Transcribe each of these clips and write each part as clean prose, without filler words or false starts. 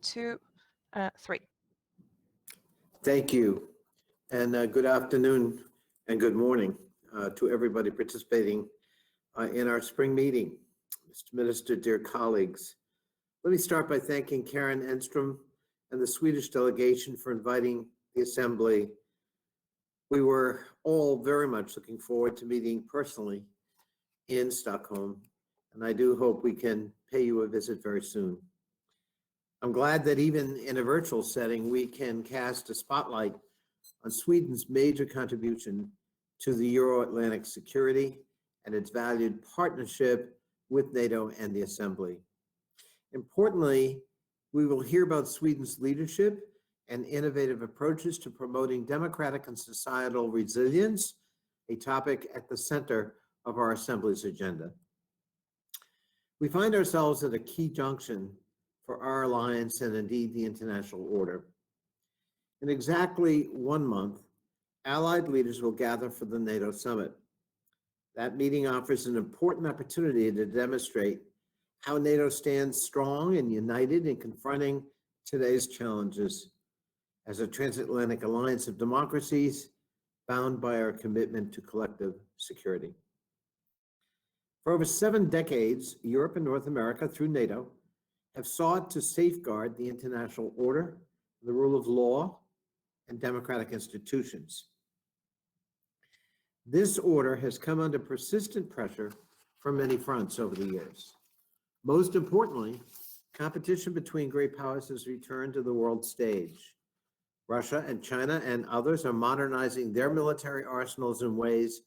two, three. Thank you, and good afternoon and good morning to everybody participating in our spring meeting. Mr. Minister, dear colleagues, let me start by thanking Karen Enstrom and the Swedish delegation for inviting the Assembly. We were all very much looking forward to meeting personally in Stockholm, and I do hope we can pay you a visit very soon. I'm glad that even in a virtual setting, we can cast a spotlight on Sweden's major contribution to the Euro-Atlantic security and its valued partnership with NATO and the Assembly. Importantly, we will hear about Sweden's leadership and innovative approaches to promoting democratic and societal resilience, a topic at the center of our Assembly's agenda. We find ourselves at a key junction for our alliance and indeed the international order. In exactly 1 month, Allied leaders will gather for the NATO Summit. That meeting offers an important opportunity to demonstrate how NATO stands strong and united in confronting today's challenges as a transatlantic alliance of democracies bound by our commitment to collective security. For over 7 decades, Europe and North America, through NATO, have sought to safeguard the international order, the rule of law, and democratic institutions. This order has come under persistent pressure from many fronts over the years. Most importantly, competition between great powers has returned to the world stage. Russia and China and others are modernizing their military arsenals in ways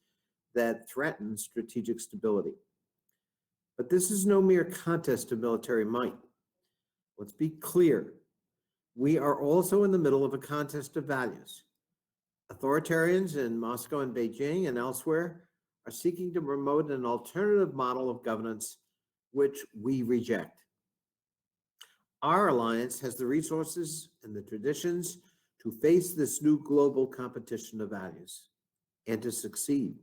that threaten strategic stability. But this is no mere contest of military might. Let's be clear. We are also in the middle of a contest of values. Authoritarians in Moscow and Beijing and elsewhere are seeking to promote an alternative model of governance, which we reject. Our alliance has the resources and the traditions to face this new global competition of values and to succeed.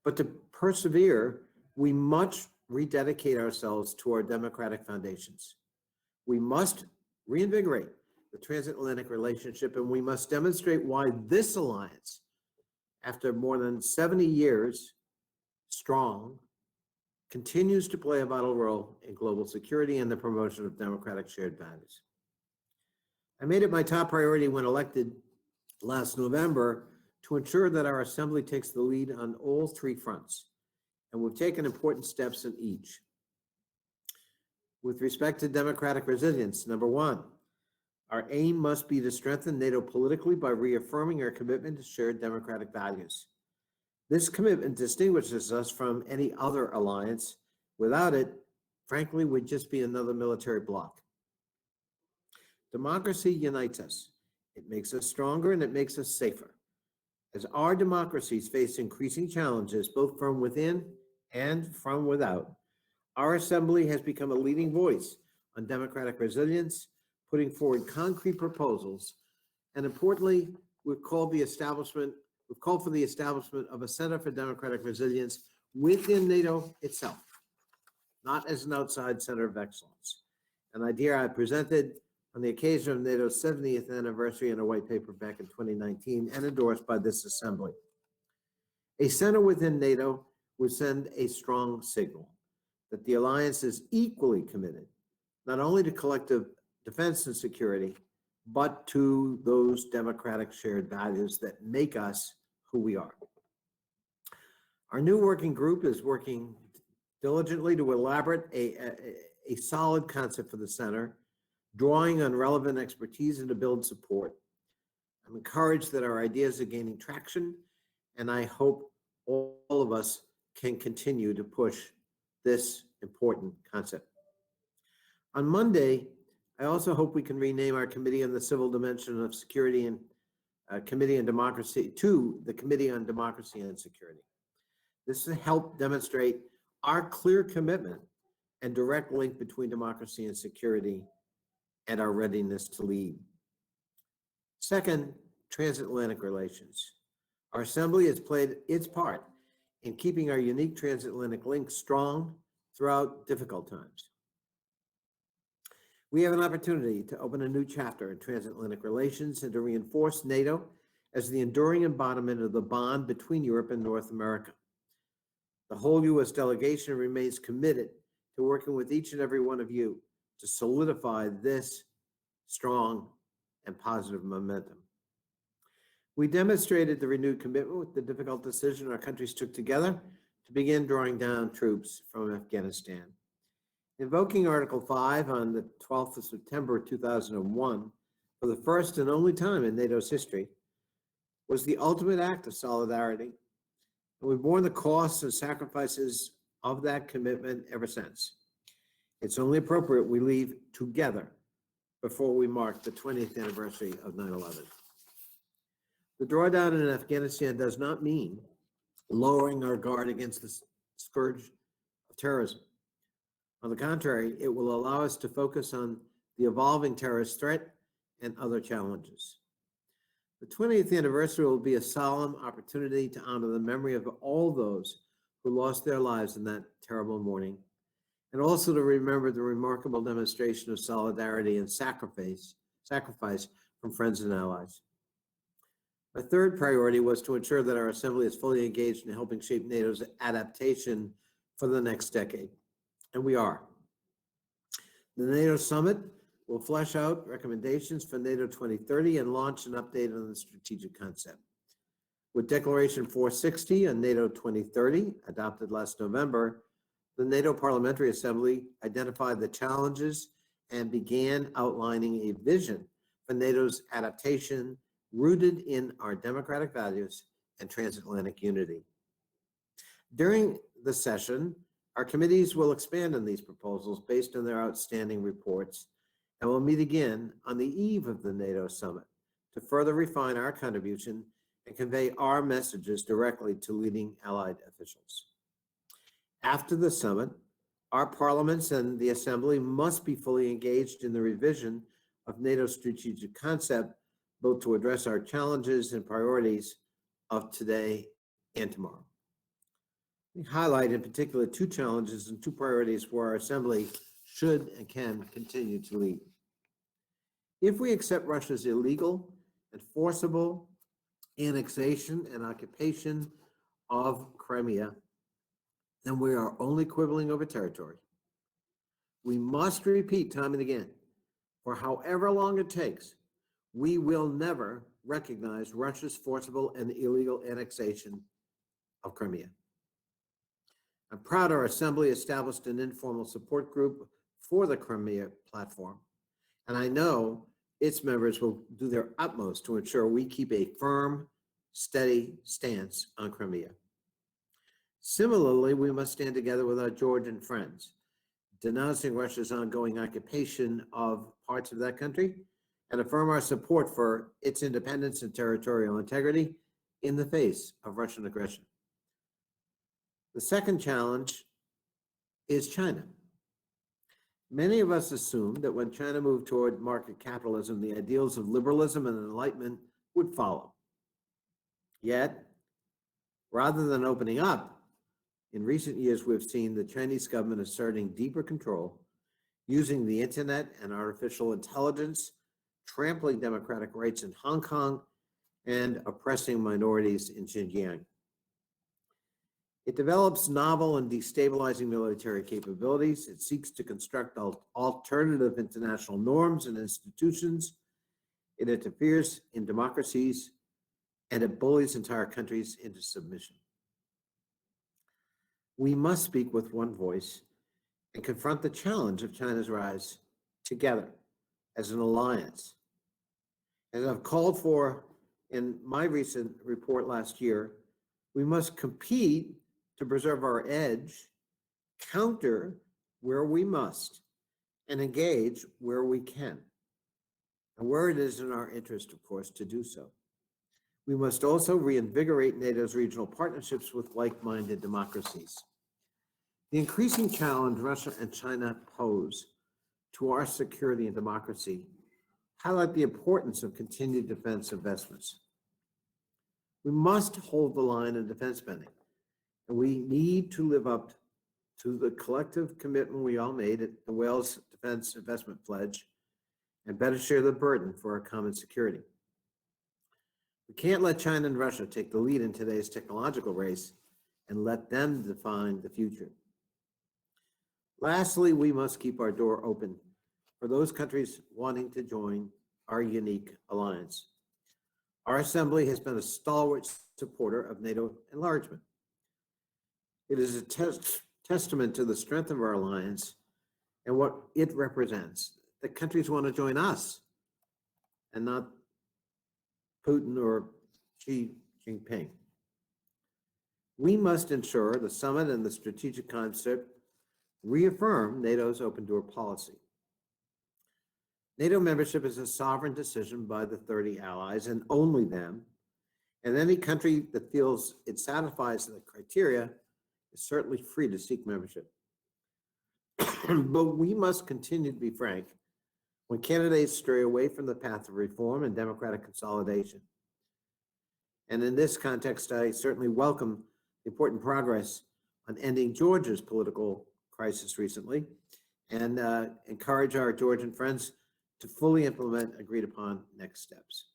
But to persevere, we must rededicate ourselves to our democratic foundations. We must reinvigorate the transatlantic relationship, and we must demonstrate why this alliance, after more than 70 years strong, continues to play a vital role in global security and the promotion of democratic shared values. I made it my top priority when elected last November to ensure that our Assembly takes the lead on all 3 fronts, and we've taken important steps in each. With respect to democratic resilience, number 1, our aim must be to strengthen NATO politically by reaffirming our commitment to shared democratic values. This commitment distinguishes us from any other alliance. Without it, frankly, we'd just be another military bloc. Democracy unites us. It makes us stronger and it makes us safer. As our democracies face increasing challenges, both from within and from without, our Assembly has become a leading voice on democratic resilience, putting forward concrete proposals, and importantly, we've called for the establishment of a Center for Democratic Resilience within NATO itself, not as an outside center of excellence. An idea I presented on the occasion of NATO's 70th anniversary in a white paper back in 2019 and endorsed by this Assembly. A center within NATO would send a strong signal that the alliance is equally committed, not only to collective defense and security, but to those democratic shared values that make us who we are. Our new working group is working diligently to elaborate a solid concept for the center, drawing on relevant expertise and to build support. I'm encouraged that our ideas are gaining traction, and I hope all of us can continue to push this important concept. On Monday, I also hope we can rename our Committee on the Civil Dimension of Security and Committee on Democracy to the Committee on Democracy and Security. This will help demonstrate our clear commitment and direct link between democracy and security and our readiness to lead. Second, transatlantic relations. Our Assembly has played its part in keeping our unique transatlantic links strong throughout difficult times. We have an opportunity to open a new chapter in transatlantic relations and to reinforce NATO as the enduring embodiment of the bond between Europe and North America. The whole U.S. delegation remains committed to working with each and every one of you to solidify this strong and positive momentum. We demonstrated the renewed commitment with the difficult decision our countries took together to begin drawing down troops from Afghanistan. Invoking Article 5 on the 12th of September 2001, for the first and only time in NATO's history, was the ultimate act of solidarity, and we've borne the costs and sacrifices of that commitment ever since. It's only appropriate we leave together before we mark the 20th anniversary of 9/11. The drawdown in Afghanistan does not mean lowering our guard against the scourge of terrorism. On the contrary, it will allow us to focus on the evolving terrorist threat and other challenges. The 20th anniversary will be a solemn opportunity to honor the memory of all those who lost their lives in that terrible morning, and also to remember the remarkable demonstration of solidarity and sacrifice from friends and allies. My third priority was to ensure that our Assembly is fully engaged in helping shape NATO's adaptation for the next decade, and we are. The Nato Summit will flesh out recommendations for NATO 2030 and launch an update on the strategic concept. With Declaration 460 on NATO 2030, adopted last November, the NATO Parliamentary Assembly identified the challenges and began outlining a vision for NATO's adaptation rooted in our democratic values and transatlantic unity. During the session, our committees will expand on these proposals based on their outstanding reports, and we'll meet again on the eve of the NATO Summit to further refine our contribution and convey our messages directly to leading allied officials. After the summit, our parliaments and the Assembly must be fully engaged in the revision of NATO's strategic concept, both to address our challenges and priorities of today and tomorrow. We highlight in particular two challenges and two priorities where our Assembly should and can continue to lead. If we accept Russia's illegal and forcible annexation and occupation of Crimea, then we are only quibbling over territory. We must repeat time and again, for however long it takes, we will never recognize Russia's forcible and illegal annexation of Crimea. I'm proud our Assembly established an informal support group for the Crimea platform, and I know its members will do their utmost to ensure we keep a firm, steady stance on Crimea. Similarly, we must stand together with our Georgian friends, denouncing Russia's ongoing occupation of parts of that country and affirm our support for its independence and territorial integrity in the face of Russian aggression. The second challenge is China. Many of us assumed that when China moved toward market capitalism, the ideals of liberalism and enlightenment would follow. Yet, rather than opening up, in recent years, we've seen the Chinese government asserting deeper control, using the internet and artificial intelligence, trampling democratic rights in Hong Kong, and oppressing minorities in Xinjiang. It develops novel and destabilizing military capabilities. It seeks to construct alternative international norms and institutions. It interferes in democracies, and it bullies entire countries into submission. We must speak with one voice and confront the challenge of China's rise together as an alliance. As I've called for in my recent report last year, we must compete to preserve our edge, counter where we must, and engage where we can, and where it is in our interest, of course, to do so. We must also reinvigorate NATO's regional partnerships with like-minded democracies. The increasing challenge Russia and China pose to our security and democracy highlight the importance of continued defense investments. We must hold the line in defense spending, and we need to live up to the collective commitment we all made at the Wales defense investment pledge and better share the burden for our common security. We can't let China and Russia take the lead in today's technological race and let them define the future. Lastly, we must keep our door open for those countries wanting to join our unique alliance. Our assembly has been a stalwart supporter of NATO enlargement. It is a testament to the strength of our alliance and what it represents that countries want to join us and not Putin or Xi Jinping. We must ensure the summit and the strategic concept reaffirm NATO's open door policy. NATO membership is a sovereign decision by the 30 allies and only them, and any country that feels it satisfies the criteria is certainly free to seek membership. But we must continue to be frank when candidates stray away from the path of reform and democratic consolidation. And in this context, I certainly welcome the important progress on ending Georgia's political crisis recently and encourage our Georgian friends to fully implement agreed upon next steps.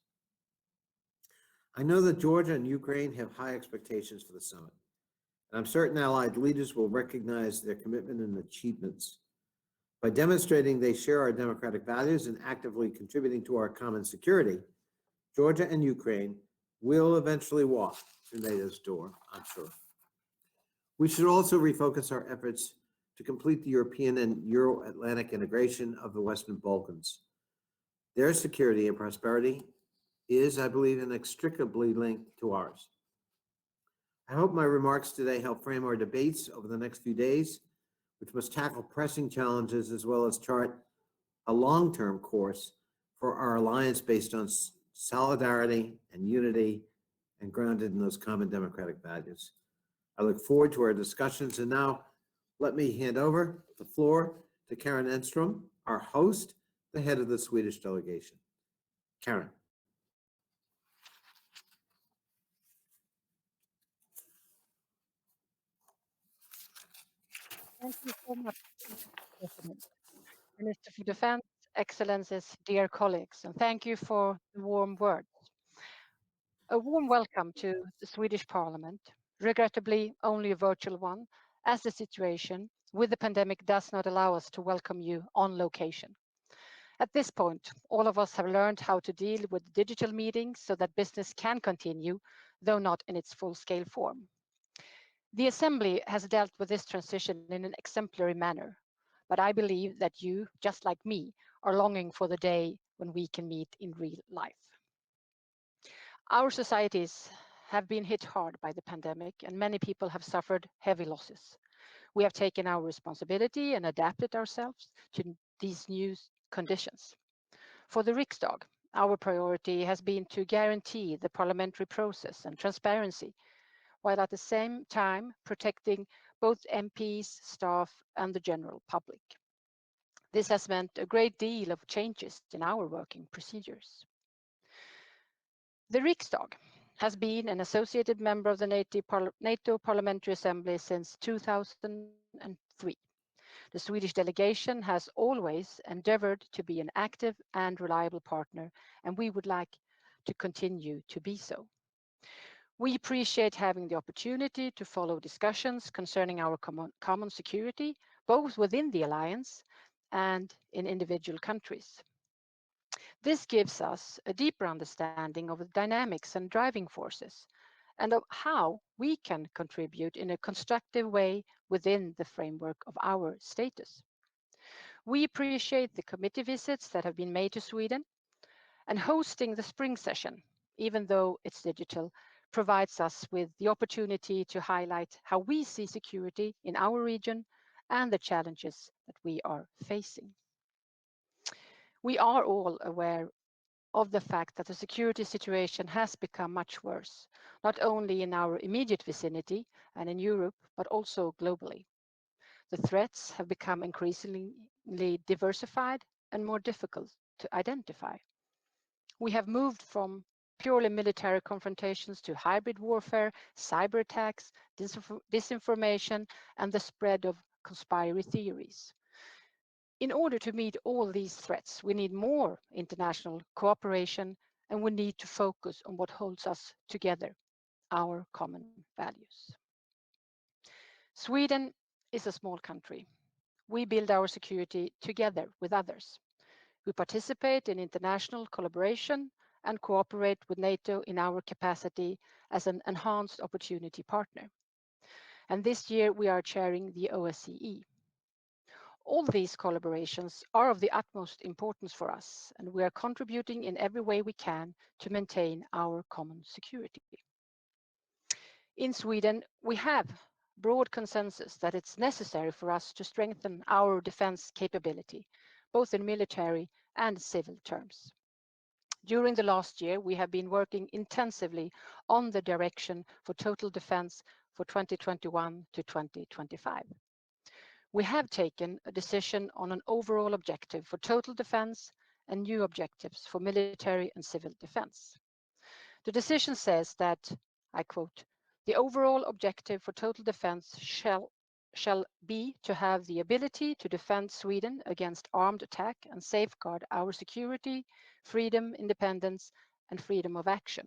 I know that Georgia and Ukraine have high expectations for the summit, and I'm certain allied leaders will recognize their commitment and achievements. By demonstrating they share our democratic values and actively contributing to our common security, Georgia and Ukraine will eventually walk through NATO's door, I'm sure. We should also refocus our efforts to complete the European and Euro-Atlantic integration of the Western Balkans. Their security and prosperity is, I believe, inextricably linked to ours. I hope my remarks today help frame our debates over the next few days, which must tackle pressing challenges as well as chart a long-term course for our alliance based on solidarity and unity and grounded in those common democratic values. I look forward to our discussions, and now let me hand over the floor to Karen Enstrom, our host, the head of the Swedish delegation. Karen. Thank you so much, President. Minister for Defense, Excellencies, dear colleagues, and thank you for the warm words. A warm welcome to the Swedish Parliament, regrettably only a virtual one, as the situation with the pandemic does not allow us to welcome you on location. At this point, all of us have learned how to deal with digital meetings so that business can continue, though not in its full-scale form. The Assembly has dealt with this transition in an exemplary manner, but I believe that you, just like me, are longing for the day when we can meet in real life. Our societies have been hit hard by the pandemic, and many people have suffered heavy losses. We have taken our responsibility and adapted ourselves to these new conditions. For the Riksdag, our priority has been to guarantee the parliamentary process and transparency, while at the same time protecting both MPs, staff, and the general public. This has meant a great deal of changes in our working procedures. The Riksdag has been an associated member of the NATO Parliamentary Assembly since 2003. The Swedish delegation has always endeavored to be an active and reliable partner, and we would like to continue to be so. We appreciate having the opportunity to follow discussions concerning our common security, both within the alliance and in individual countries. This gives us a deeper understanding of the dynamics and driving forces, and of how we can contribute in a constructive way within the framework of our status. We appreciate the committee visits that have been made to Sweden, and hosting the spring session, even though it's digital, provides us with the opportunity to highlight how we see security in our region and the challenges that we are facing. We are all aware of the fact that the security situation has become much worse, not only in our immediate vicinity and in Europe, but also globally. The threats have become increasingly diversified and more difficult to identify. We have moved from purely military confrontations to hybrid warfare, cyber attacks, disinformation, and the spread of conspiracy theories. In order to meet all these threats, we need more international cooperation and we need to focus on what holds us together, our common values. Sweden is a small country. We build our security together with others. We participate in international collaboration and cooperate with NATO in our capacity as an enhanced opportunity partner. And this year we are chairing the OSCE. All these collaborations are of the utmost importance for us, and we are contributing in every way we can to maintain our common security. In Sweden, we have broad consensus that it's necessary for us to strengthen our defense capability, both in military and civil terms. During the last year, we have been working intensively on the direction for total defense for 2021 to 2025. We have taken a decision on an overall objective for total defense and new objectives for military and civil defense. The decision says that, I quote, the overall objective for total defense shall be to have the ability to defend Sweden against armed attack and safeguard our security, freedom, independence, and freedom of action.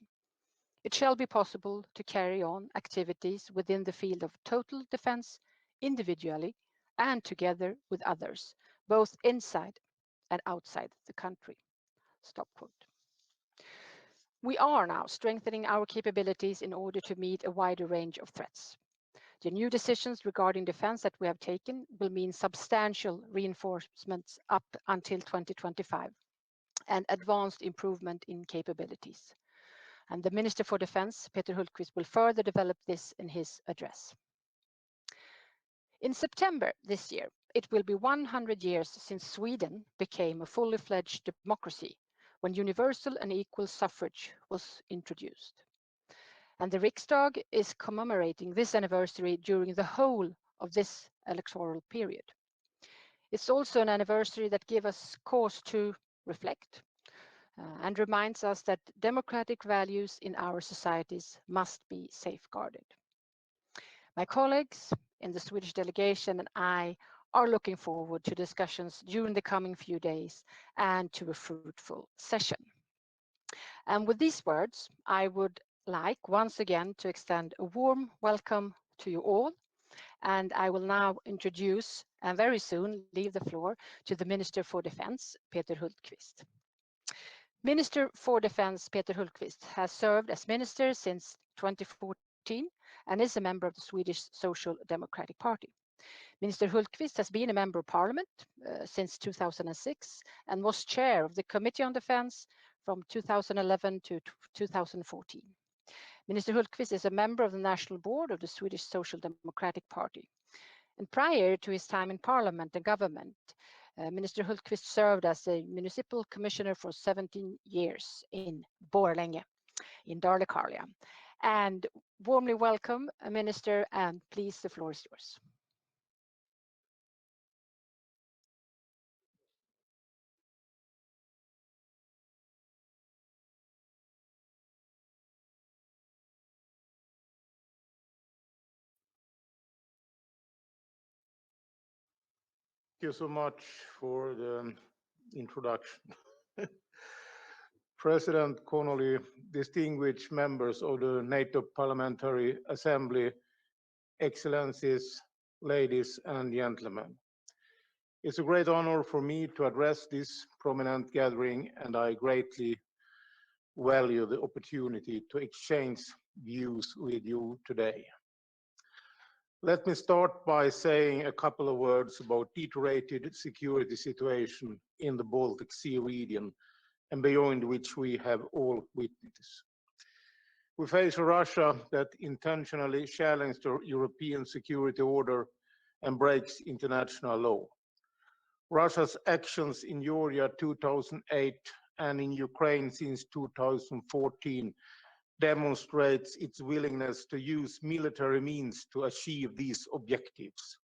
It shall be possible to carry on activities within the field of total defense individually and together with others, both inside and outside the country. Stop quote. We are now strengthening our capabilities in order to meet a wider range of threats. The new decisions regarding defense that we have taken will mean substantial reinforcements up until 2025 and advanced improvement in capabilities. And the Minister for Defense, Peter Hultqvist, will further develop this in his address. In September this year, it will be 100 years since Sweden became a fully fledged democracy when universal and equal suffrage was introduced. And the Riksdag is commemorating this anniversary during the whole of this electoral period. It's also an anniversary that gives us cause to reflect and reminds us that democratic values in our societies must be safeguarded. My colleagues in the Swedish delegation and I are looking forward to discussions during the coming few days and to a fruitful session. And with these words, I would like once again to extend a warm welcome to you all. And I will now introduce and very soon leave the floor to the Minister for Defense, Peter Hultqvist. Minister for Defense Peter Hultqvist has served as minister since 2014 and is a member of the Swedish Social Democratic Party. Minister Hultqvist has been a member of parliament since 2006 and was chair of the Committee on Defense from 2011 to 2014. Minister Hultqvist is a member of the National Board of the Swedish Social Democratic Party. And prior to his time in parliament and government, Minister Hultqvist served as a municipal commissioner for 17 years in Borlänge, in Dalecarlia. And warmly welcome, Minister, and please, the floor is yours. Thank you so much for the introduction. President Connolly, distinguished members of the NATO Parliamentary Assembly, Excellencies, ladies and gentlemen. It's a great honor for me to address this prominent gathering, and I greatly value the opportunity to exchange views with you today. Let me start by saying a couple of words about deteriorated security situation in the Baltic Sea region and beyond, which we have all witnessed. We face a Russia that intentionally challenges the European security order and breaks international law. Russia's actions in Georgia 2008 and in Ukraine since 2014 demonstrates its willingness to use military means to achieve these objectives.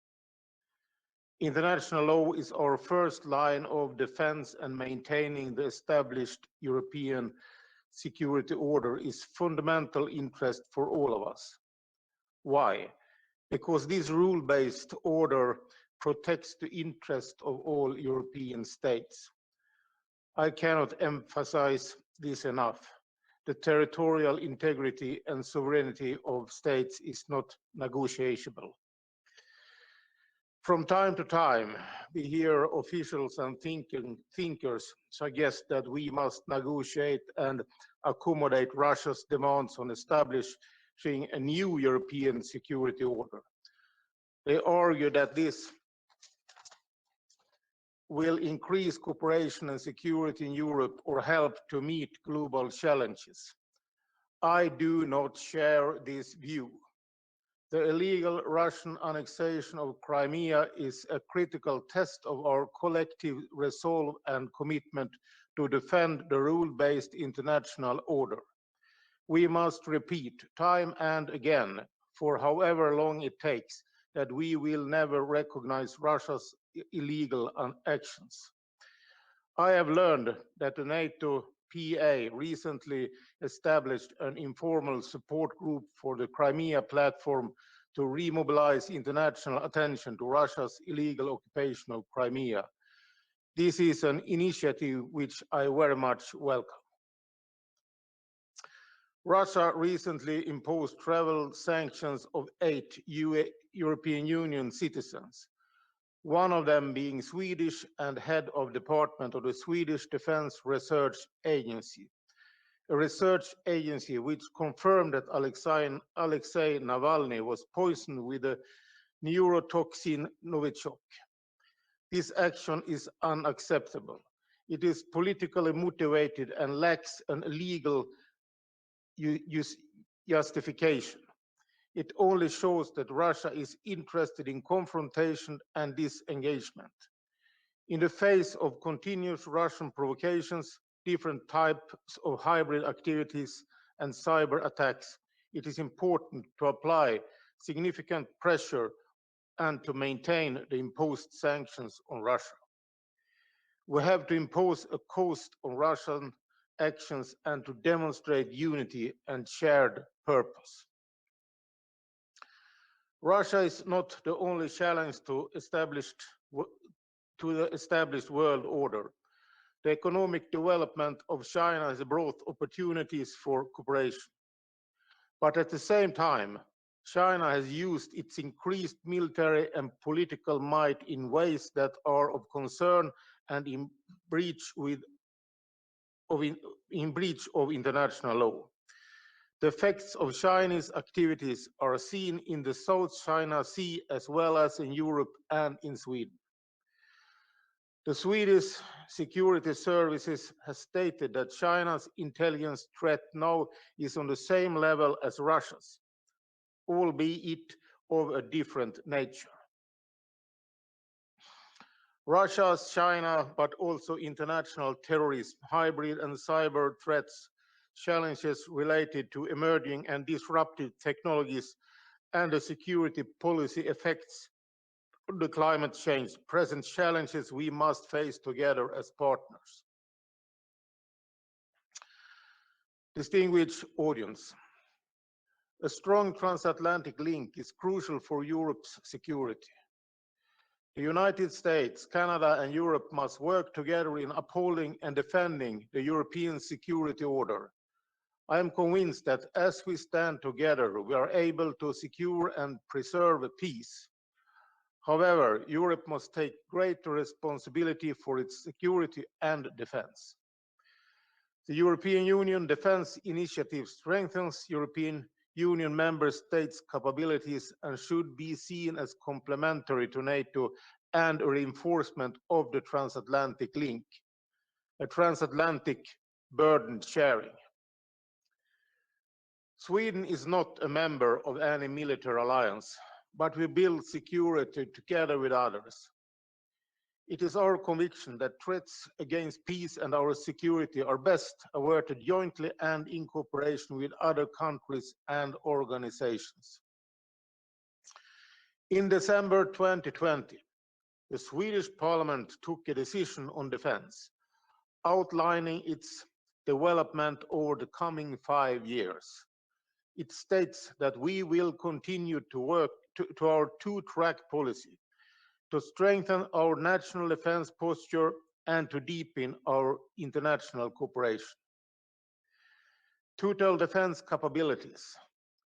International law is our first line of defense, and maintaining the established European security order is fundamental interest for all of us. Why? Because this rule-based order protects the interest of all European states. I cannot emphasize this enough. The territorial integrity and sovereignty of states is not negotiable. From time to time, we hear officials and thinkers suggest that we must negotiate and accommodate Russia's demands on establishing a new European security order. They argue that this will increase cooperation and security in Europe or help to meet global challenges. I do not share this view. The illegal Russian annexation of Crimea is a critical test of our collective resolve and commitment to defend the rule-based international order. We must repeat time and again, for however long it takes, that we will never recognize Russia's illegal actions. I have learned that the NATO PA recently established an informal support group for the Crimea platform to remobilize international attention to Russia's illegal occupation of Crimea. This is an initiative which I very much welcome. Russia recently imposed travel sanctions of 8 European Union citizens, one of them being Swedish and head of department of the Swedish Defense Research Agency, a research agency which confirmed that Alexei Navalny was poisoned with a neurotoxin Novichok. This action is unacceptable. It is politically motivated and lacks an legal justification. It only shows that Russia is interested in confrontation and disengagement. In the face of continuous Russian provocations, different types of hybrid activities, and cyber attacks, it is important to apply significant pressure and to maintain the imposed sanctions on Russia. We have to impose a cost on Russian actions and to demonstrate unity and shared purpose. Russia is not the only challenge to the established world order. The economic development of China has brought opportunities for cooperation. But at the same time, China has used its increased military and political might in ways that are of concern and in breach of international law. The effects of Chinese activities are seen in the South China Sea as well as in Europe and in Sweden. The Swedish security services has stated that China's intelligence threat now is on the same level as Russia's, albeit of a different nature. Russia's China, but also international terrorism, hybrid and cyber threats, challenges related to emerging and disruptive technologies, and the security policy effects of the climate change present challenges we must face together as partners. Distinguished audience, a strong transatlantic link is crucial for Europe's security. The United States, Canada, and Europe must work together in upholding and defending the European security order. I am convinced that as we stand together, we are able to secure and preserve peace. However, Europe must take greater responsibility for its security and defense. The European Union Defense Initiative strengthens European Union member states' capabilities and should be seen as complementary to NATO and a reinforcement of the transatlantic link, a transatlantic burden sharing. Sweden is not a member of any military alliance, but we build security together with others. It is our conviction that threats against peace and our security are best averted jointly and in cooperation with other countries and organizations. In December 2020, the Swedish Parliament took a decision on defense, outlining its development over the coming 5 years. It states that we will continue to work to our two-track policy, to strengthen our national defense posture and to deepen our international cooperation. Total defense capabilities,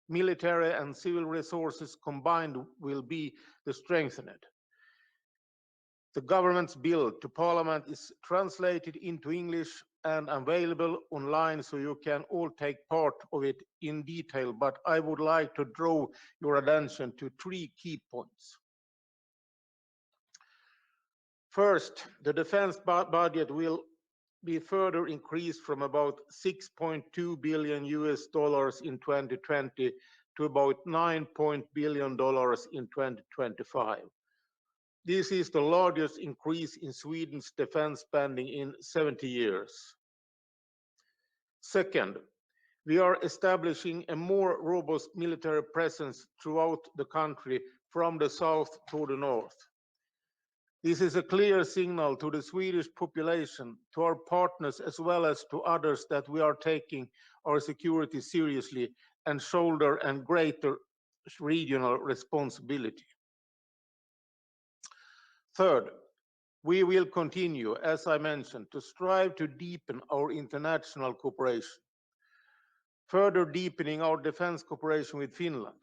military and civil resources combined will be strengthened. The government's bill to Parliament is translated into English and available online, so you can all take part of it in detail, but I would like to draw your attention to 3 key points. First, the defense budget will be further increased from about $6.2 billion in 2020 to about $9 billion in 2025. This is the largest increase in Sweden's defense spending in 70 years. Second, we are establishing a more robust military presence throughout the country from the south to the north. This is a clear signal to the Swedish population, to our partners, as well as to others that we are taking our security seriously and shoulder a greater regional responsibility. Third, we will continue, as I mentioned, to strive to deepen our international cooperation, further deepening our defense cooperation with Finland.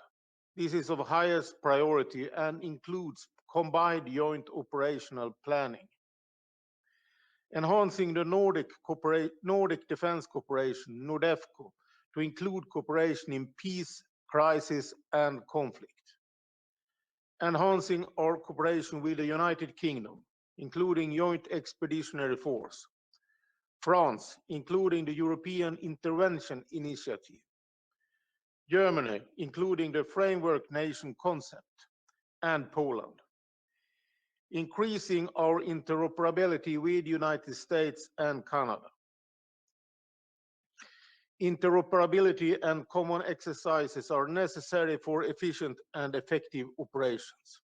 This is of highest priority and includes combined joint operational planning. Enhancing the Nordic Defence Cooperation, NORDEFCO, to include cooperation in peace, crisis, and conflict. Enhancing our cooperation with the United Kingdom, including Joint Expeditionary Force. France, including the European Intervention Initiative. Germany, including the Framework Nation concept, and Poland. Increasing our interoperability with the United States and Canada. Interoperability and common exercises are necessary for efficient and effective operations.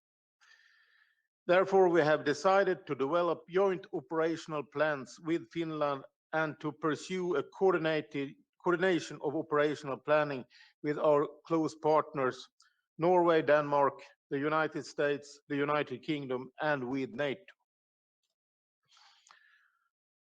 Therefore, we have decided to develop joint operational plans with Finland and to pursue a coordination of operational planning with our close partners, Norway, Denmark, the United States, the United Kingdom, and with NATO.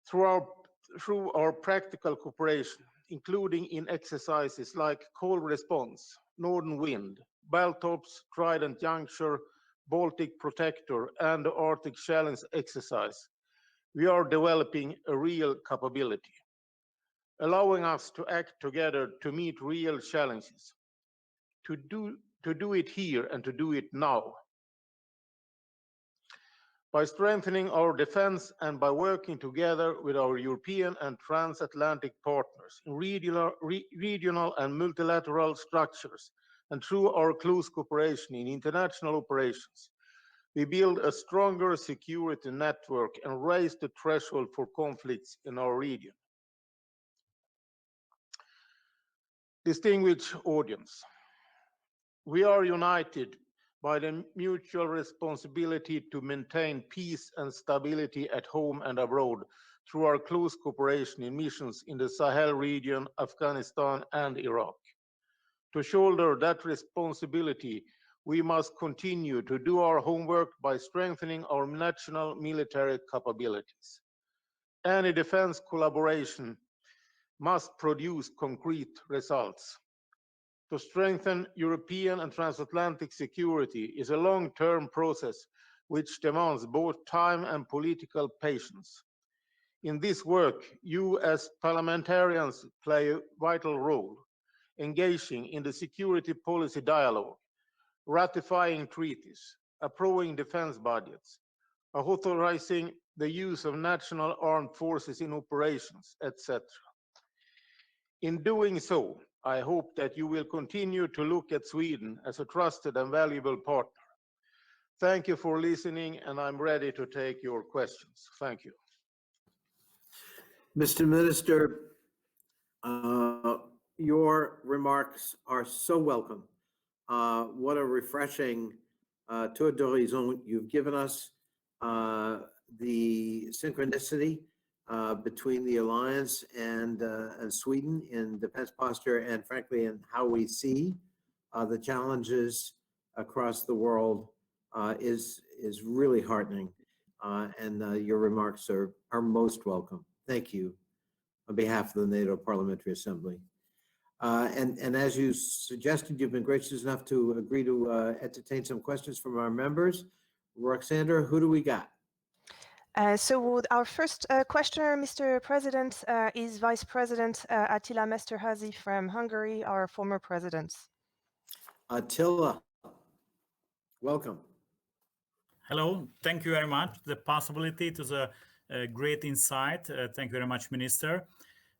Through our practical cooperation, including in exercises like Cold Response, Northern Wind, Baltops, Trident Juncture, Baltic Protector, and the Arctic Challenge exercise, we are developing a real capability, allowing us to act together to meet real challenges, to do it here and to do it now. By strengthening our defense and by working together with our European and transatlantic partners in regional and multilateral structures, and through our close cooperation in international operations, we build a stronger security network and raise the threshold for conflicts in our region. Distinguished audience, we are united by the mutual responsibility to maintain peace and stability at home and abroad through our close cooperation in missions in the Sahel region, Afghanistan, and Iraq. To shoulder that responsibility, we must continue to do our homework by strengthening our national military capabilities. Any defense collaboration must produce concrete results. To strengthen European and transatlantic security is a long-term process which demands both time and political patience. In this work, you as parliamentarians play a vital role, engaging in the security policy dialogue, ratifying treaties, approving defense budgets, authorizing the use of national armed forces in operations, etc. In doing so, I hope that you will continue to look at Sweden as a trusted and valuable partner. Thank you for listening, and I'm ready to take your questions. Thank you. Mr. Minister, your remarks are so welcome. What a refreshing tour d'horizon you've given us. The synchronicity between the alliance and Sweden in defense posture, and frankly, in how we see the challenges across the world is is really heartening, and your remarks are most welcome. Thank you on behalf of the NATO Parliamentary Assembly. And as you suggested, you've been gracious enough to agree to entertain some questions from our members. Roxander, who do we got? So our first questioner, Mr. President, is Vice President Attila Mesterházy from Hungary, our former president. Attila, welcome. Hello, thank you very much. The possibility, it was a great insight. Thank you very much, Minister.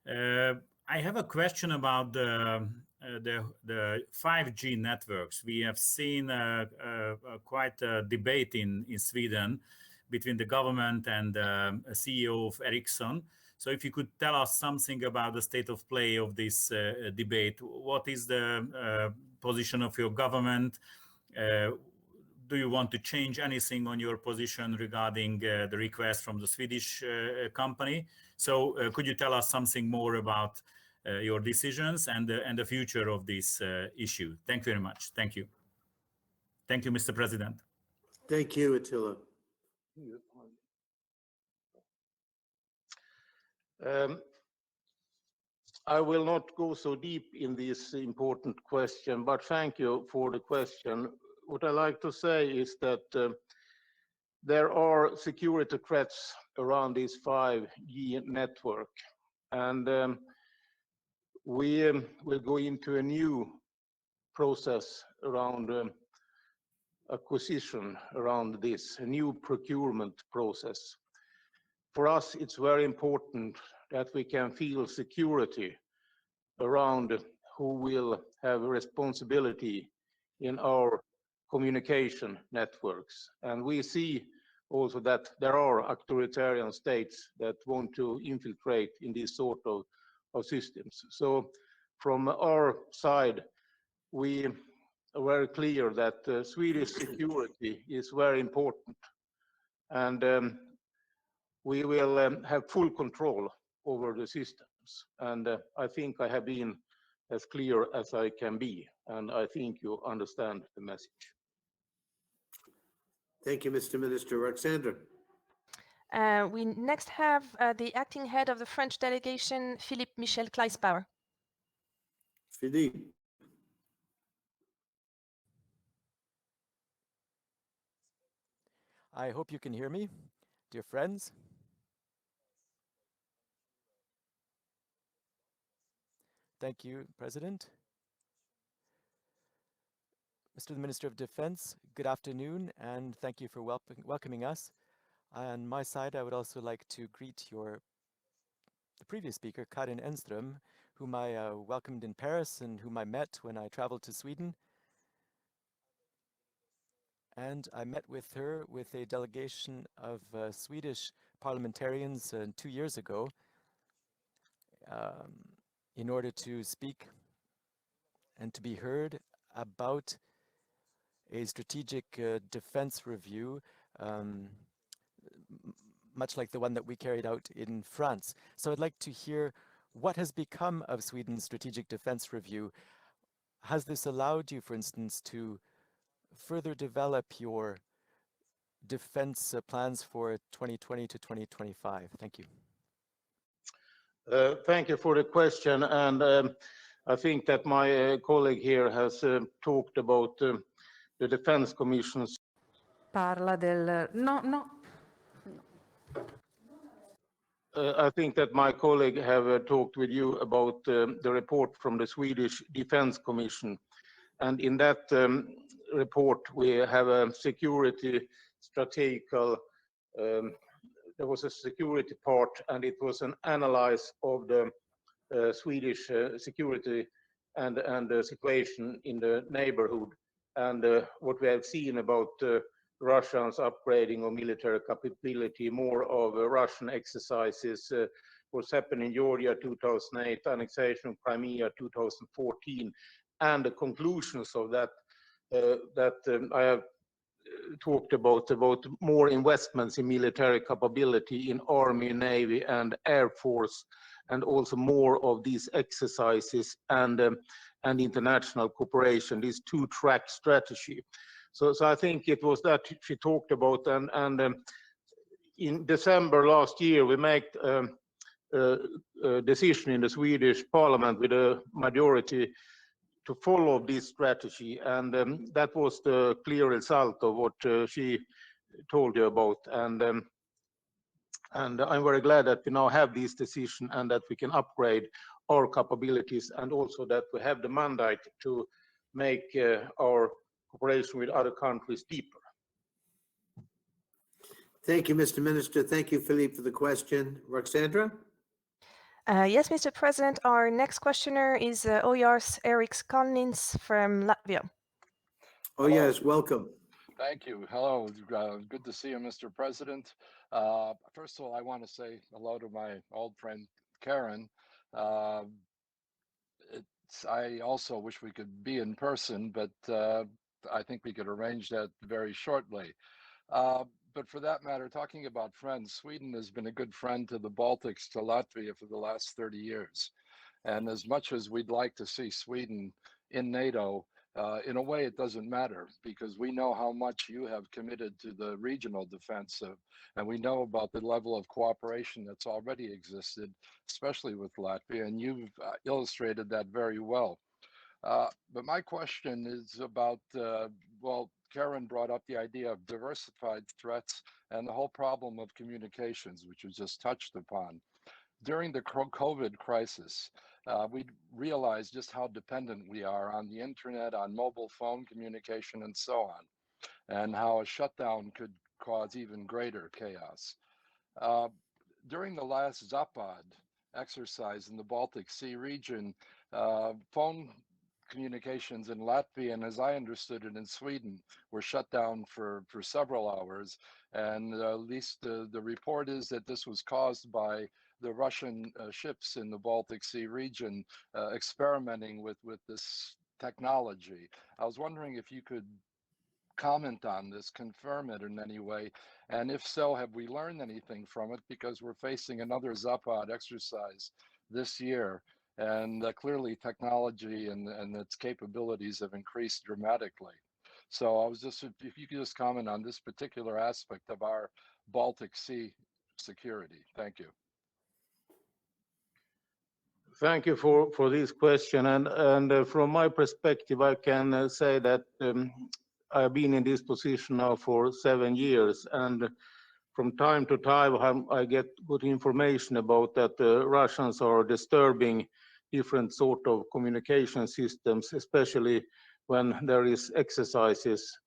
I have a question about the 5G networks. We have seen quite a debate in Sweden between the government and CEO of Ericsson. So if you could tell us something about the state of play of this debate, what is the position of your government? Do you want to change anything on your position regarding the request from the Swedish company? So could you tell us something more about your decisions and the future of this issue? Thank you very much. Thank you. Thank you, Mr. President. Thank you, Attila. I will not go so deep in this important question, but thank you for the question. What I like to say is that there are security threats around this 5G network, and we will go into a new process around acquisition around this, a new procurement process. For us, it's very important that we can feel security around who will have responsibility in our communication networks. And we see also that there are authoritarian states that want to infiltrate in these sort of systems. So from our side, we are very clear that Swedish security is very important. And we will have full control over the systems. And I think I have been as clear as I can be. And I think you understand the message. Thank you, Mr. Minister. Roxander. We next have the acting head of the French delegation, Philippe Michel Kleisbauer. Philippe. I hope you can hear me, dear friends. Thank you, President. Mr. the Minister of Defense, good afternoon, and thank you for welcoming us. On my side, I would also like to greet the previous speaker, Karin Enström, whom I welcomed in Paris and whom I met when I traveled to Sweden. And I met with her with a delegation of Swedish parliamentarians 2 years ago in order to speak and to be heard about a strategic defense review, much like the one that we carried out in France. So I'd like to hear what has become of Sweden's strategic defense review. Has this allowed you, for instance, to further develop your defense plans for 2020 to 2025? Thank you. Thank you for the question. And I think that my colleague here has talked about the Defense Commission's. Parla del... No. I think that my colleague have talked with you about the report from the Swedish Defense Commission. And in that report, we have a security strategical, there was a security part, and it was an analysis of the Swedish security and the situation in the neighborhood. And what we have seen about Russians upgrading of military capability, more of Russian exercises, what's happened in Georgia 2008, annexation of Crimea 2014, and the conclusions of that I have talked about more investments in military capability in Army, Navy, and Air Force, and also more of these exercises and international cooperation, this two-track strategy. So I think it was that she talked about, and in December last year we made a decision in the Swedish Parliament with a majority to follow this strategy, and that was the clear result of what she told you about, and I'm very glad that we now have this decision and that we can upgrade our capabilities, and also that we have the mandate to make our cooperation with other countries deeper. Thank you, Mr. Minister. Thank you, Philippe, for the question. Roxandra? Yes, Mr. President. Our next questioner is Ojars Eriks Kalnins from Latvia. Oh, yes, welcome. Thank you. Hello. Good to see you, Mr. President. First of all, I want to say hello to my old friend, Karen. I also wish we could be in person, but I think we could arrange that very shortly. But for that matter, talking about friends, Sweden has been a good friend to the Baltics, to Latvia for the last 30 years. And as much as we'd like to see Sweden in NATO, in a way it doesn't matter, because we know how much you have committed to the regional defense, and we know about the level of cooperation that's already existed, especially with Latvia, and you've illustrated that very well. But my question is about, well, Karen brought up the idea of diversified threats and the whole problem of communications, which was just touched upon. During the COVID crisis, we realized just how dependent we are on the internet, on mobile phone communication, and so on, and how a shutdown could cause even greater chaos. During the last Zapad exercise in the Baltic Sea region, phone communications in Latvia, and as I understood it in Sweden, were shut down for several hours. And at least the report is that this was caused by the Russian ships in the Baltic Sea region experimenting with this technology. I was wondering if you could comment on this, confirm it in any way, and if so, have we learned anything from it? Because we're facing another Zapad exercise this year, and clearly technology and its capabilities have increased dramatically. So I was just, if you could just comment on this particular aspect of our Baltic Sea security. Thank you. Thank you for this question, and from my perspective, I can say that I've been in this position now for 7 years, and from time to time I get good information about that the Russians are disturbing different sort of communication systems, especially when there is exercises.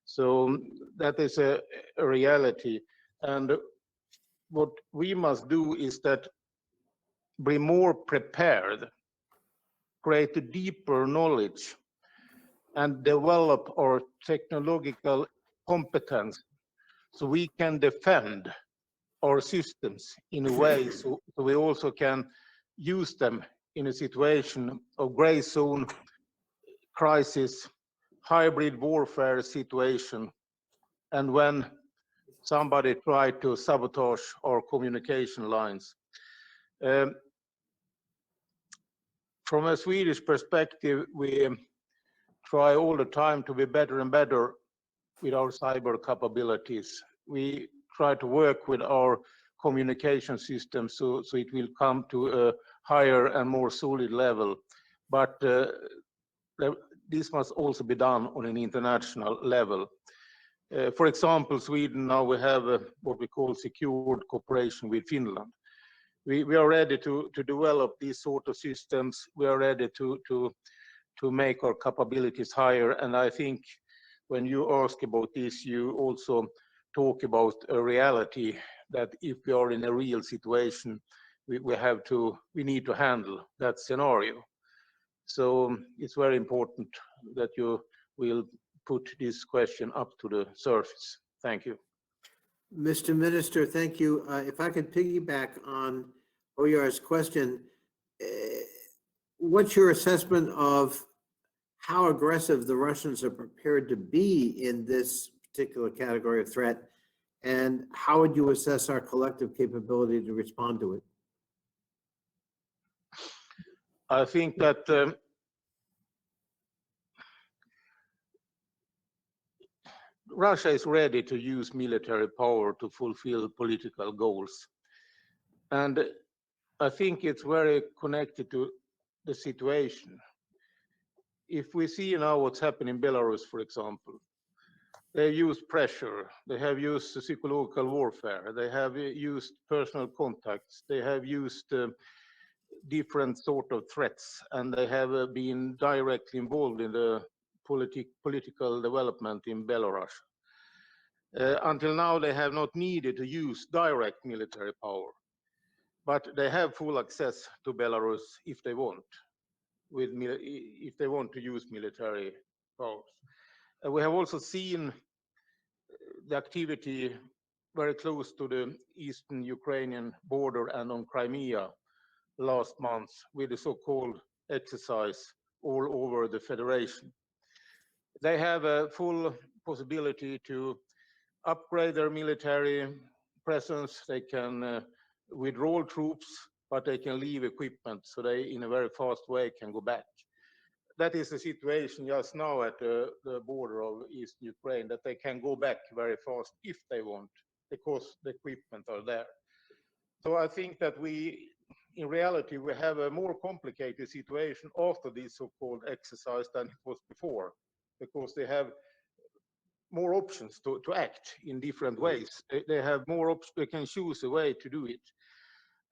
So that is a reality, and what we must do is that be more prepared, create a deeper knowledge, and develop our technological competence so we can defend our systems in a way so we also can use them in a situation of gray zone, crisis, hybrid warfare situation, and when somebody tried to sabotage our communication lines. From a Swedish perspective, we try all the time to be better and better with our cyber capabilities. We try to work with our communication systems so it will come to a higher and more solid level. But this must also be done on an international level. For example, Sweden now we have what we call secured cooperation with Finland. We are ready to develop these sort of systems. We are ready to make our capabilities higher. And I think when you ask about this, you also talk about a reality that if we are in a real situation, we need to handle that scenario. So it's very important that you will put this question up to the surface. Thank you. Mr. Minister, thank you. If I could piggyback on Ojar's question, what's your assessment of how aggressive the Russians are prepared to be in this particular category of threat, and how would you assess our collective capability to respond to it? I think that Russia is ready to use military power to fulfill political goals. And I think it's very connected to the situation. If we see now what's happening in Belarus, for example, they use pressure, they have used psychological warfare, they have used personal contacts, they have used different sort of threats, and they have been directly involved in the political development in Belarus. Until now, they have not needed to use direct military power, but they have full access to Belarus if they want, if they want to use military powers. We have also seen the activity very close to the eastern Ukrainian border and on Crimea last month with the so-called exercise all over the federation. They have a full possibility to upgrade their military presence. They can withdraw troops, but they can leave equipment so they, in a very fast way, can go back. That is the situation just now at the border of Eastern Ukraine, that they can go back very fast if they want, because the equipment are there. So I think that in reality, we have a more complicated situation after this so-called exercise than it was before, because they have more options to act in different ways. They have more options, they can choose a way to do it.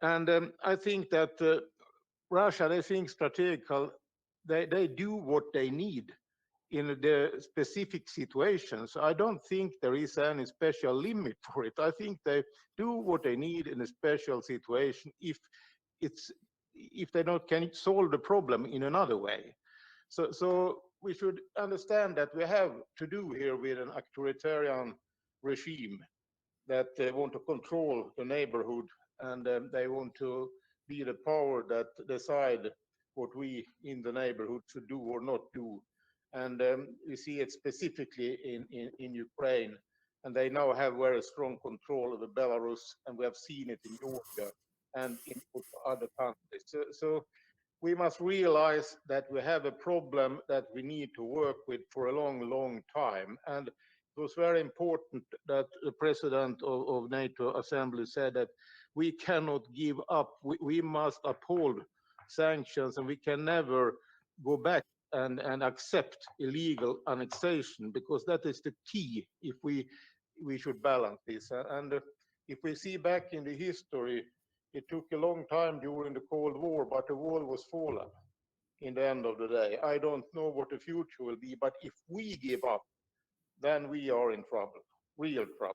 And I think that Russia, they think strategical, they do what they need in the specific situations. I don't think there is any special limit for it. I think they do what they need in a special situation if they can solve the problem in another way. So we should understand that we have to do here with an authoritarian regime that they want to control the neighborhood, and they want to be the power that decide what we in the neighborhood should do or not do. And we see it specifically in Ukraine, and they now have very strong control of the Belarus, and we have seen it in Georgia and in other countries. So we must realize that we have a problem that we need to work with for a long, long time. And it was very important that the president of NATO Assembly said that we cannot give up. We must uphold sanctions, and we can never go back and accept illegal annexation, because that is the key if we should balance this. And if we see back in the history, it took a long time during the Cold War, but the wall was fallen in the end of the day. I don't know what the future will be, but if we give up, then we are in trouble, real trouble.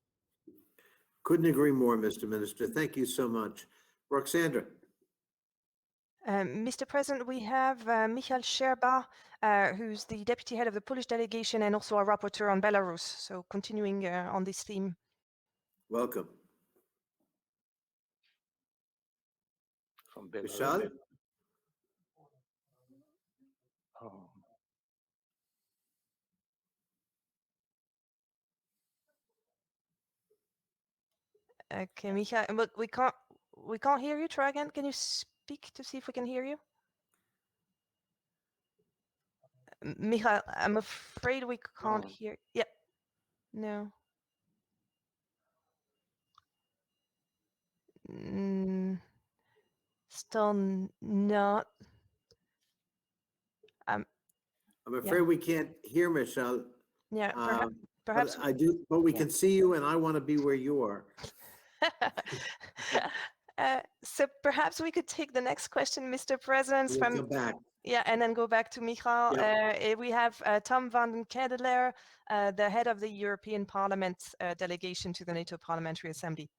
Couldn't agree more, Mr. Minister. Thank you so much. Roxandra. Mr. President, we have Michal Sherba, who's the deputy head of the Polish delegation and also a rapporteur on Belarus. So continuing on this theme. Welcome. From Belarus. Michal? Oh. Okay, Michal, but we can't hear you. Try again. Can you speak to see if we can hear you? Michal, I'm afraid we can't hear. Yep. No. Still not. I'm afraid we can't hear Michelle. Yeah, perhaps I do, but we can see you, and I want to be where you are. So perhaps we could take the next question, Mr. President. We'll go back. Yeah, and then go back to Michal. Yep. We have Tom van den Kedelaar, the head of the European Parliament delegation to the NATO Parliamentary Assembly.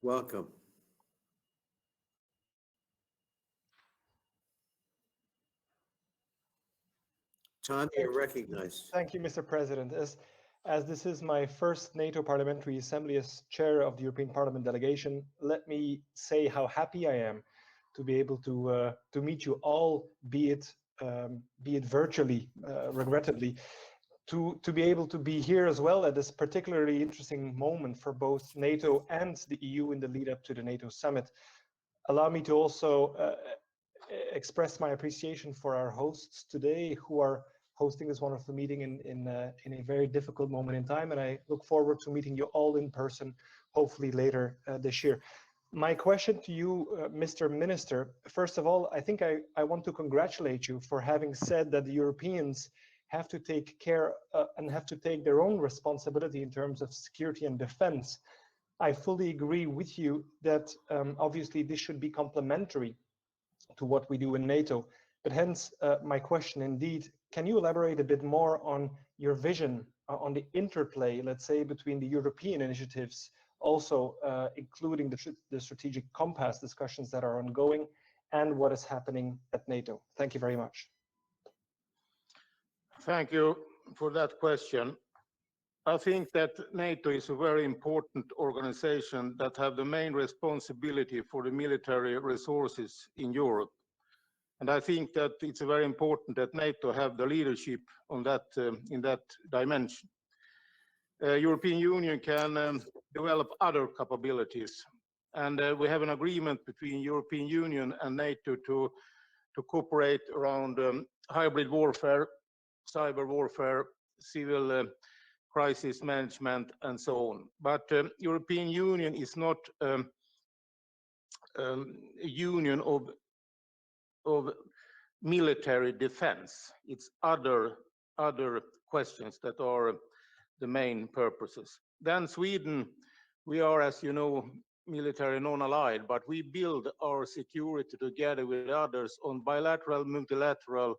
Welcome. Tom, you're recognized. Thank you, Mr. President. As this is my first NATO Parliamentary Assembly as chair of the European Parliament delegation, let me say how happy I am to be able to meet you all, be it virtually, regrettably, to be able to be here as well at this particularly interesting moment for both NATO and the EU in the lead up to the NATO Summit. Allow me to also express my appreciation for our hosts today, who are hosting this wonderful meeting in a very difficult moment in time. And I look forward to meeting you all in person, hopefully later this year. My question to you, Mr. Minister, first of all, I think I want to congratulate you for having said that the Europeans have to take care and have to take their own responsibility in terms of security and defense. I fully agree with you that obviously this should be complementary to what we do in NATO. But hence my question indeed, can you elaborate a bit more on your vision on the interplay, let's say, between the European initiatives, also including the strategic compass discussions that are ongoing, and what is happening at NATO? Thank you very much. Thank you for that question. I think that NATO is a very important organization that have the main responsibility for the military resources in Europe. And I think that it's very important that NATO have the leadership on that in that dimension. European Union can develop other capabilities, and we have an agreement between European Union and NATO to cooperate around hybrid warfare, cyber warfare, civil crisis management, and so on. But European Union is not a union of military defense. It's other questions that are the main purposes. Then Sweden, we are, as you know, military non-allied, but we build our security together with others on bilateral, multilateral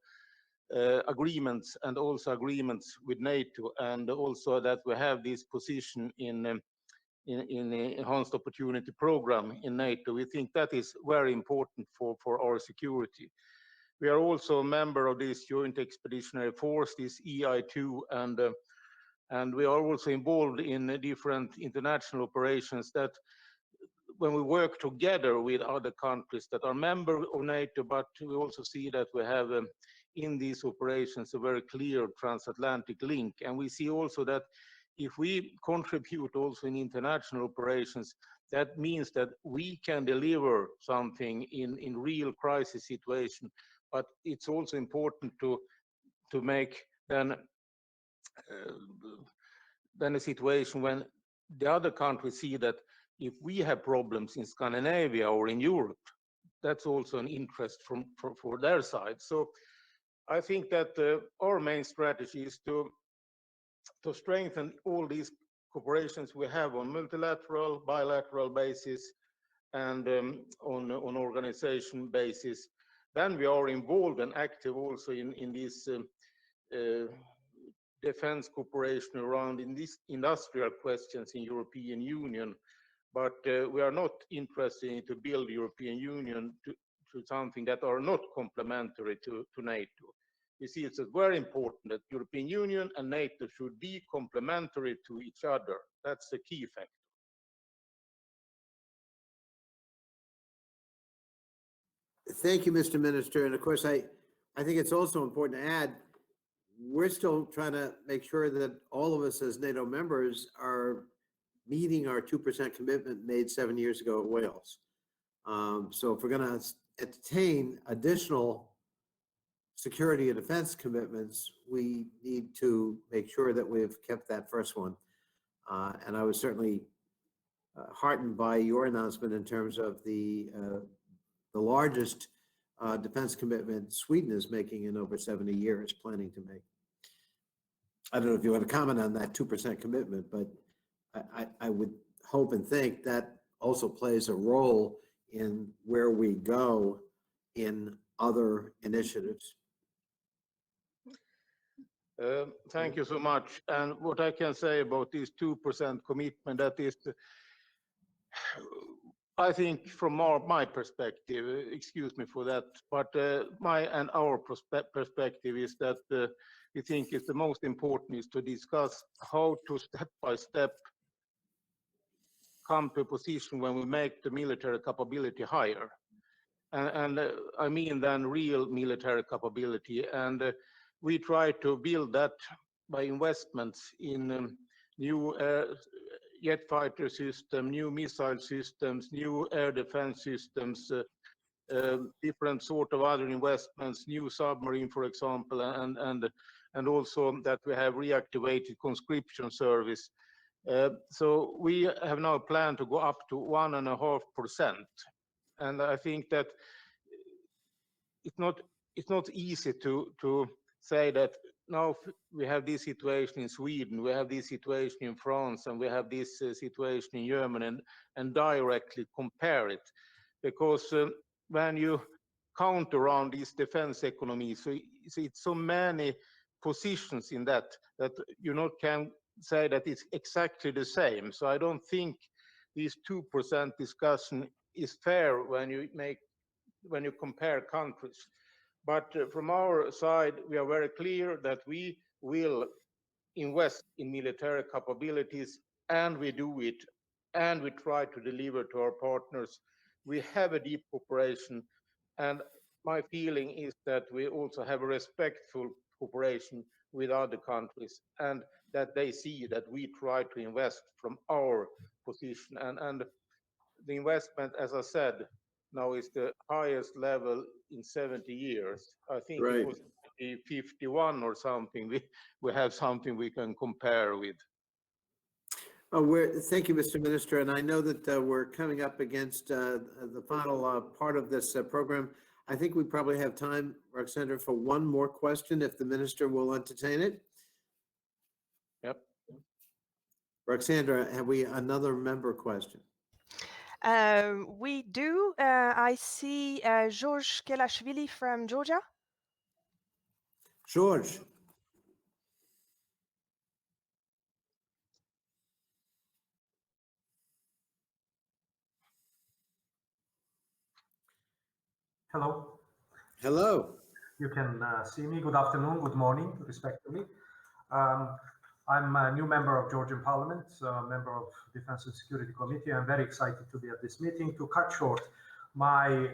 agreements, and also agreements with NATO, and also that we have this position in the Enhanced Opportunity Program in NATO. We think that is very important for our security. We are also a member of this Joint Expeditionary Force, this EI2, and we are also involved in different international operations that when we work together with other countries that are members of NATO, but we also see that we have in these operations a very clear transatlantic link. And we see also that if we contribute also in international operations, that means that we can deliver something in real crisis situation. But it's also important to make then a situation when the other countries see that if we have problems in Scandinavia or in Europe, that's also an interest for their side. So I think that our main strategy is to strengthen all these cooperations we have on multilateral, bilateral basis, and on organization basis. Then we are involved and active also in this defense cooperation around in these industrial questions in European Union. But we are not interested in to build European Union to something that are not complementary to NATO. We see it's very important that European Union and NATO should be complementary to each other. That's the key factor. Thank you, Mr. Minister. And of course, I think it's also important to add, we're still trying to make sure that all of us as NATO members are meeting our 2% commitment made 7 years ago at Wales. So if we're going to attain additional security and defense commitments, we need to make sure that we've kept that first one. And I was certainly heartened by your announcement in terms of the largest defense commitment Sweden is making in over 70 years, planning to make. I don't know if you want to comment on that 2% commitment, but I would hope and think that also plays a role in where we go in other initiatives. Thank you so much. And what I can say about this 2% commitment, that is, I think from my perspective, excuse me for that, but my and our perspective is that we think it's the most important is to discuss how to step by step come to a position when we make the military capability higher. And I mean then real military capability. And we try to build that by investments in new jet fighter system, new missile systems, new air defense systems, different sort of other investments, new submarine, for example, and and also that we have reactivated conscription service. So we have now planned to go up to 1.5%. And I think that it's not easy to say that now we have this situation in Sweden, we have this situation in France, and we have this situation in Germany, and directly compare it, because when you count around these defense economies, so it's so many positions in that you not can say that it's exactly the same. So I don't think this 2% discussion is fair when you compare countries. But from our side, we are very clear that we will invest in military capabilities, and we do it, and we try to deliver to our partners. We have a deep cooperation, and my feeling is that we also have a respectful cooperation with other countries, and that they see that we try to invest from our position. And the investment, as I said, now is the highest level in 70 years. I think Right. it was 51 or something. We have something we can compare with. Thank you, Mr. Minister. And I know that we're coming up against the final part of this program. I think we probably have time, Roxandra, for one more question, if the minister will entertain it. Yep. Roxandra, have we another member question? We do. I see George Kelashvili from Georgia. George. Hello. Hello. You can see me. Good afternoon, good morning, respectively. I'm a new member of Georgian Parliament, member of Defense and Security Committee. I'm very excited to be at this meeting. To cut short, I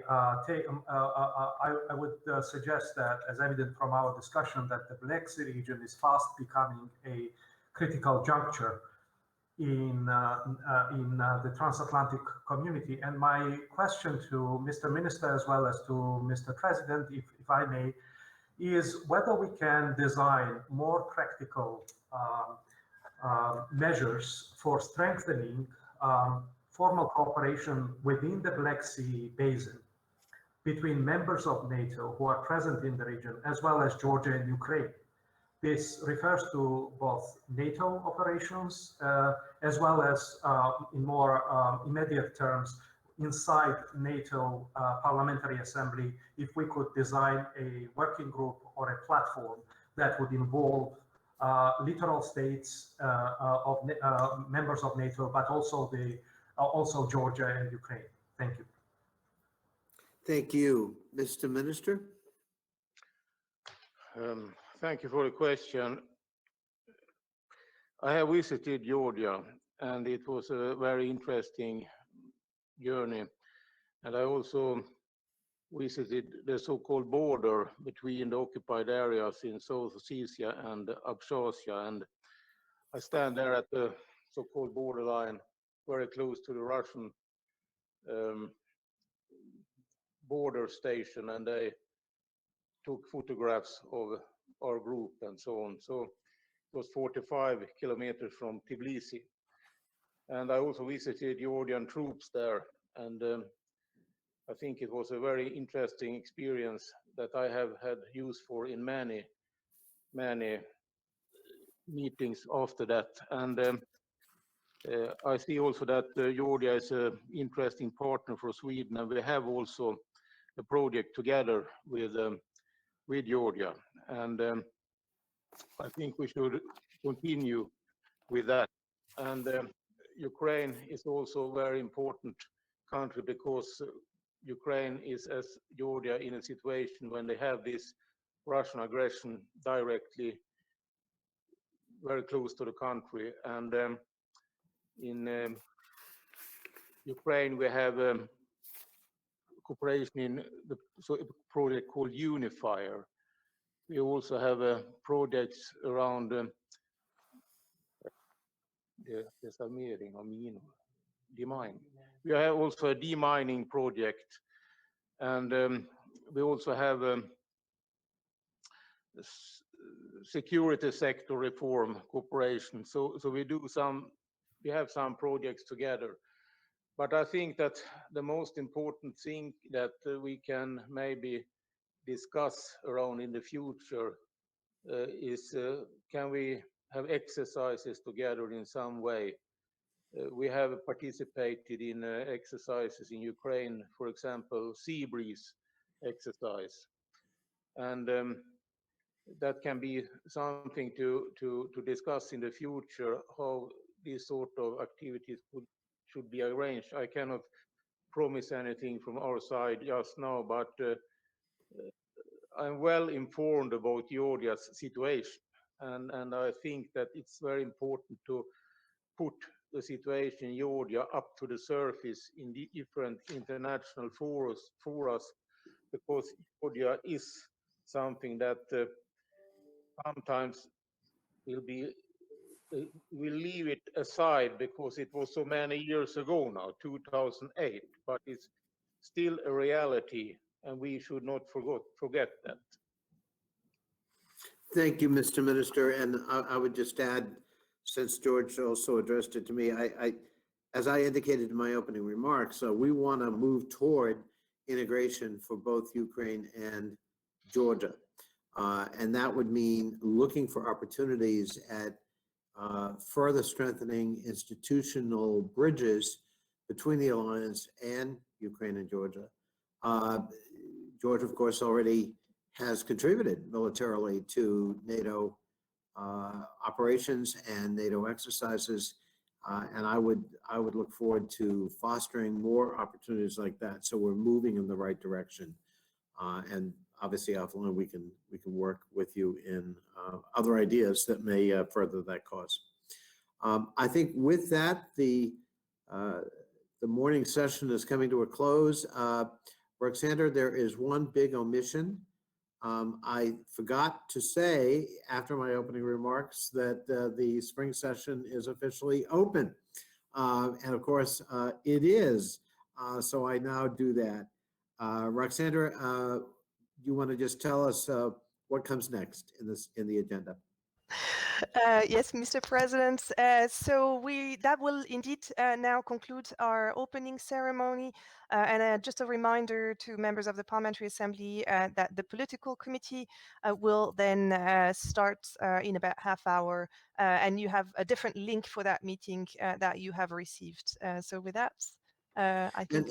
would suggest that, as evident from our discussion, that the Black Sea region is fast becoming a critical juncture in the transatlantic community. And my question to Mr. Minister, as well as to Mr. President, if I may, is whether we can design more practical measures for strengthening formal cooperation within the Black Sea basin between members of NATO who are present in the region, as well as Georgia and Ukraine. This refers to both NATO operations, as well as, in more immediate terms, inside NATO Parliamentary Assembly, if we could design a working group or a platform that would involve littoral states of members of NATO, but also Georgia and Ukraine. Thank you. Thank you. Mr. Minister? Thank you for the question. I have visited Georgia, and it was a very interesting journey. And I also visited the so-called border between the occupied areas in South Ossetia and Abkhazia. And I stand there at the so-called borderline, very close to the Russian border station, and they took photographs of our group and so on. So it was 45 kilometers from Tbilisi. And I also visited Georgian troops there. And I think it was a very interesting experience that I have had use for in many meetings after that. And I see also that Georgia is an interesting partner for Sweden, and we have also a project together with Georgia. And I think we should continue with that. And Ukraine is also a very important country, because Ukraine is, as Georgia, in a situation when they have this Russian aggression directly very close to the country. And in Ukraine, we have cooperation in the project called Unifier. We also have projects around desarmering of minor, demining. We have also a demining project, and we also have security sector reform cooperation. So we have some projects together. But I think that the most important thing that we can maybe discuss around in the future is can we have exercises together in some way? We have participated in exercises in Ukraine, for example, sea breeze exercise. And that can be something to discuss in the future, how these sort of activities should be arranged. I cannot promise anything from our side just now, but I'm well informed about Georgia's situation. And I think that it's very important to put the situation in Georgia up to the surface in the different international forums, because Georgia is something that sometimes we'll leave it aside because it was so many years ago now, 2008, but it's still a reality, and we should not forget that. Thank you, Mr. Minister. And I would just add, since George also addressed it to me, as I indicated in my opening remarks, we want to move toward integration for both Ukraine and Georgia. And that would mean looking for opportunities at further strengthening institutional bridges between the alliance and Ukraine and Georgia. Georgia, of course, already has contributed militarily to NATO operations and NATO exercises, and I would look forward to fostering more opportunities like that. So we're moving in the right direction, and obviously, offline, we can work with you in other ideas that may further that cause. I think with that, the morning session is coming to a close. Roxander, there is one big omission. I forgot to say after my opening remarks that the spring session is officially open. And of course, it is. So I now do that. Roxander, you want to just tell us what comes next in the agenda? Yes, Mr. President. So that will indeed now conclude our opening ceremony. And just a reminder to members of the Parliamentary Assembly that the political committee will then start in about half hour, and you have a different link for that meeting that you have received. So with that, I think.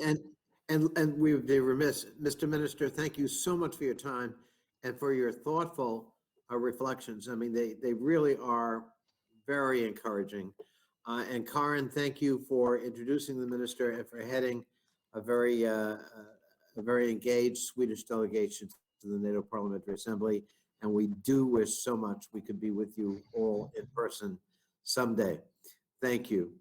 And we would be remiss, Mr. Minister, thank you so much for your time and for your thoughtful reflections. I mean, they really are very encouraging. And Karin, thank you for introducing the minister and for heading a very engaged Swedish delegation to the NATO Parliamentary Assembly. And we do wish so much we could be with you all in person someday. Thank you.